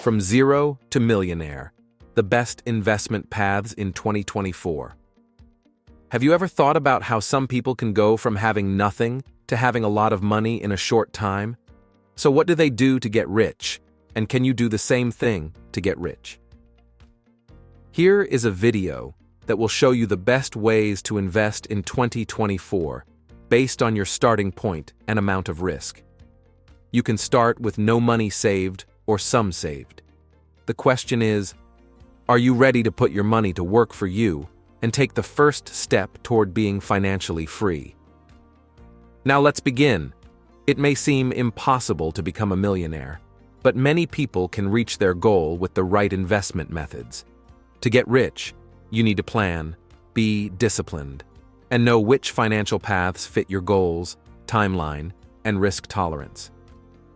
From Zero to Millionaire, the best investment paths in 2024. Have you ever thought about how some people can go from having nothing to having a lot of money in a short time? So what do they do to get rich? And can you do the same thing to get rich? Here is a video that will show you the best ways to invest in 2024 based on your starting point and amount of risk. You can start with no money saved or some saved. The question is, are you ready to put your money to work for you and take the first step toward being financially free? Now let's begin. It may seem impossible to become a millionaire, but many people can reach their goal with the right investment methods. To get rich, you need to plan, be disciplined, and know which financial paths fit your goals, timeline, and risk tolerance.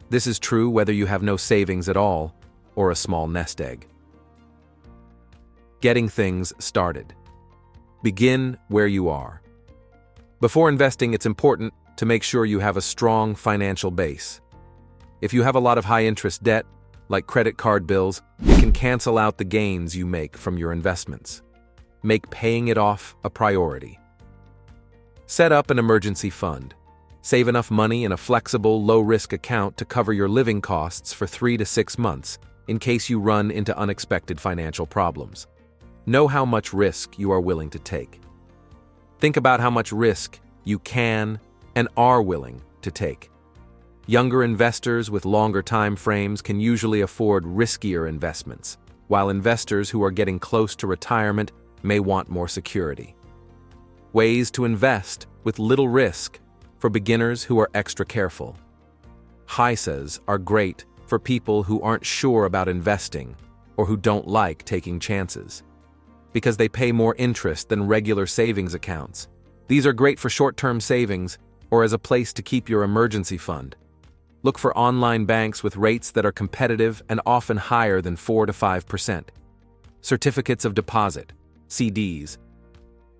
This is true whether you have no savings at all or a small nest egg. Getting things started. Begin where you are. Before investing, it's important to make sure you have a strong financial base. If you have a lot of high-interest debt, like credit card bills, it can cancel out the gains you make from your investments. Make paying it off a priority. Set up an emergency fund. Save enough money in a flexible, low-risk account to cover your living costs for 3 to 6 months in case you run into unexpected financial problems. Know how much risk you are willing to take. Think about how much risk you can and are willing to take. Younger investors with longer time frames can usually afford riskier investments, while investors who are getting close to retirement may want more security. Ways to invest with little risk for beginners who are extra careful. HYSAs are great for people who aren't sure about investing or who don't like taking chances. Because they pay more interest than regular savings accounts. These are great for short-term savings or as a place to keep your emergency fund. Look for online banks with rates that are competitive and often higher than 4 to 5%. Certificates of deposit, CDs.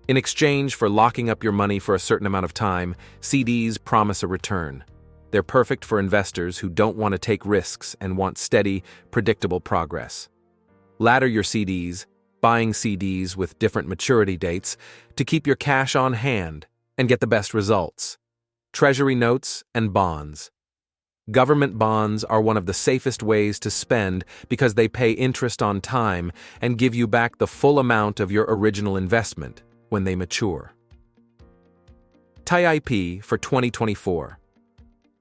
In exchange for locking up your money for a certain amount of time, CDs promise a return. They're perfect for investors who don't want to take risks and want steady, predictable progress. Ladder your CDs, buying CDs with different maturity dates to keep your cash on hand and get the best results. Treasury notes and bonds. Government bonds are one of the safest ways to spend because they pay interest on time and give you back the full amount of your original investment when they mature. TIP for 2024.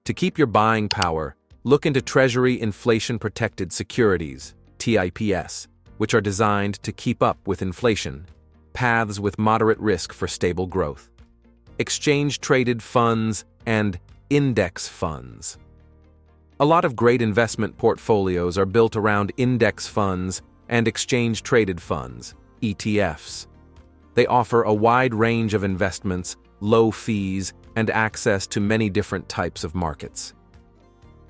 To keep your buying power, look into Treasury Inflation-Protected Securities, TIPS, which are designed to keep up with inflation, paths with moderate risk for stable growth. Exchange-traded funds and index funds. A lot of great investment portfolios are built around index funds and exchange-traded funds, ETFs. They offer a wide range of investments, low fees, and access to many different types of markets.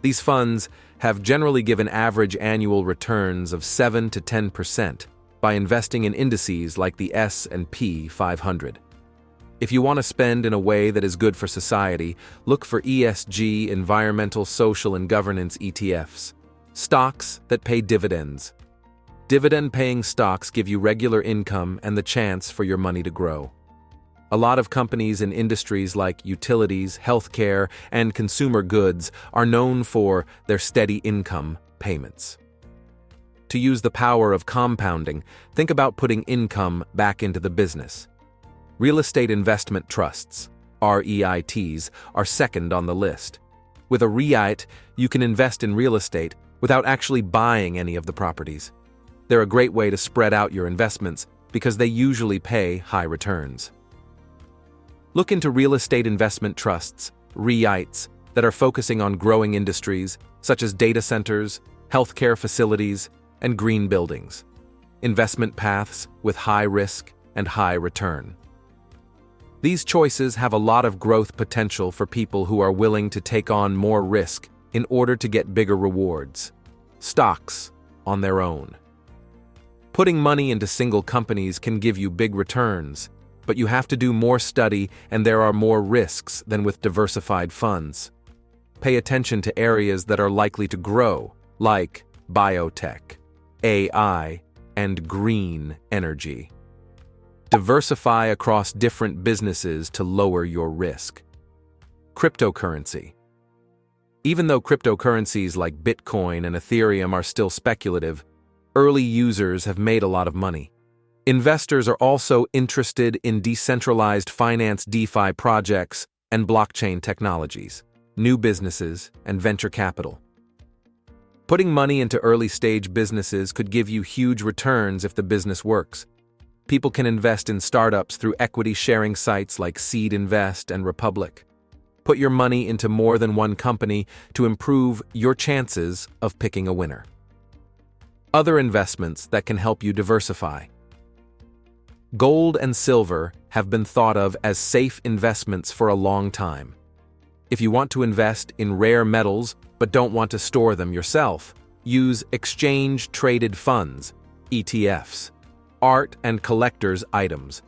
These funds have generally given average annual returns of 7 to 10% by investing in indices like the S&P 500. If you want to spend in a way that is good for society, look for ESG, environmental, social, and governance ETFs. Stocks that pay dividends. Dividend-paying stocks give you regular income and the chance for your money to grow. A lot of companies in industries like utilities, healthcare, and consumer goods are known for their steady income payments. To use the power of compounding, think about putting income back into the business. Real estate investment trusts, REITs, are second on the list. With a REIT, you can invest in real estate without actually buying any of the properties. They're a great way to spread out your investments because they usually pay high returns. Look into real estate investment trusts, REITs, that are focusing on growing industries such as data centers, healthcare facilities, and green buildings. Investment paths with high risk and high return. These choices have a lot of growth potential for people who are willing to take on more risk in order to get bigger rewards. Stocks on their own. Putting money into single companies can give you big returns, but you have to do more study and there are more risks than with diversified funds. Pay attention to areas that are likely to grow, like biotech, AI, and green energy. Diversify across different businesses to lower your risk. Cryptocurrency. Even though cryptocurrencies like Bitcoin and Ethereum are still speculative, early users have made a lot of money. Investors are also interested in decentralized finance DeFi projects and blockchain technologies, new businesses, and venture capital. Putting money into early-stage businesses could give you huge returns if the business works. People can invest in startups through equity-sharing sites like Seed Invest and Republic. Put your money into more than one company to improve your chances of picking a winner. Other investments that can help you diversify. Gold and silver have been thought of as safe investments for a long time. If you want to invest in rare metals but don't want to store them yourself, use exchange-traded funds, ETFs, art and collector's items.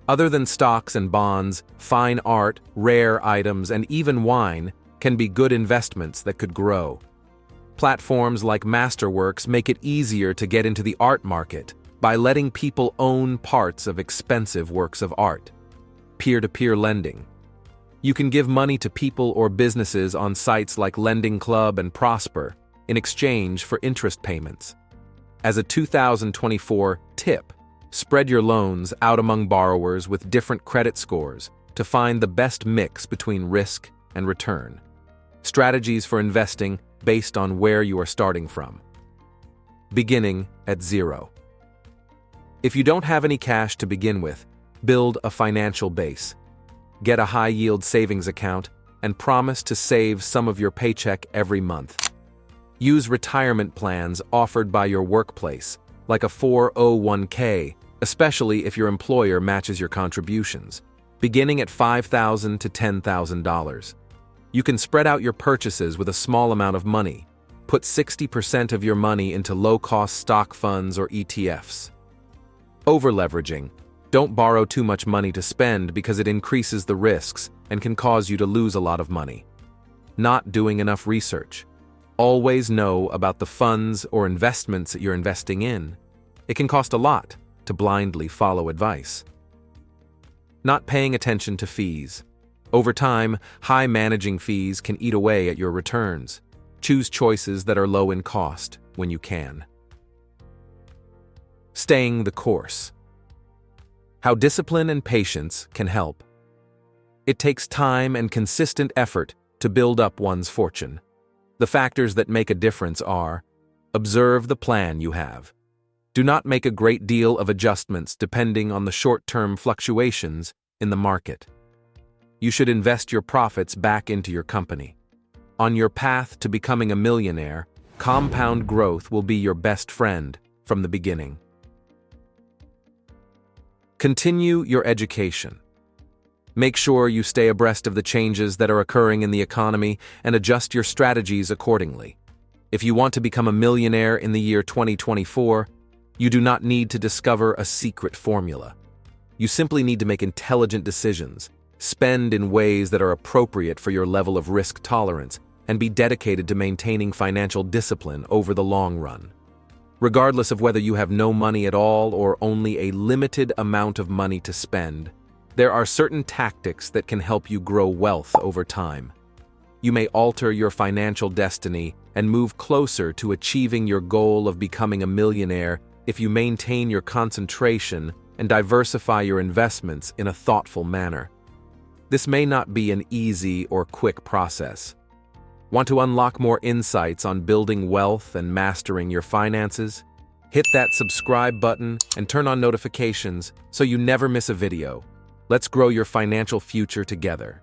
Other than stocks and bonds, fine art, rare items, and even wine can be good investments that could grow. Platforms like Masterworks make it easier to get into the art market by letting people own parts of expensive works of art. Peer-to-peer lending. You can give money to people or businesses on sites like Lending Club and Prosper in exchange for interest payments. As a 2024 tip, spread your loans out among borrowers with different credit scores to find the best mix between risk and return. Strategies for investing based on where you are starting from. Beginning at zero. If you don't have any cash to begin with, build a financial base. Get a high-yield savings account and promise to save some of your paycheck every month. Use retirement plans offered by your workplace, like a 401k, especially if your employer matches your contributions, beginning at $5,000 to $10,000. You can spread out your purchases with a small amount of money. Put 60% of your money into low-cost stock funds or ETFs. Over-leveraging. Don't borrow too much money to spend because it increases the risks and can cause you to lose a lot of money. Not doing enough research. Always know about the funds or investments that you're investing in. It can cost a lot to blindly follow advice. Not paying attention to fees. Over time, high managing fees can eat away at your returns. Choose choices that are low in cost when you can. Staying the course. How discipline and patience can help. It takes time and consistent effort to build up one's fortune. The factors that make a difference are: observe the plan you have. Do not make a great deal of adjustments depending on the short-term fluctuations in the market. You should invest your profits back into your company. On your path to becoming a millionaire, compound growth will be your best friend from the beginning. Continue your education. Make sure you stay abreast of the changes that are occurring in the economy and adjust your strategies accordingly. If you want to become a millionaire in the year 2024, you do not need to discover a secret formula. You simply need to make intelligent decisions, spend in ways that are appropriate for your level of risk tolerance, and be dedicated to maintaining financial discipline over the long run. Regardless of whether you have no money at all or only a limited amount of money to spend, there are certain tactics that can help you grow wealth over time. You may alter your financial destiny and move closer to achieving your goal of becoming a millionaire if you maintain your concentration and diversify your investments in a thoughtful manner. This may not be an easy or quick process. Want to unlock more insights on building wealth and mastering your finances? Hit that subscribe button and turn on notifications so you never miss a video. Let's grow your financial future together.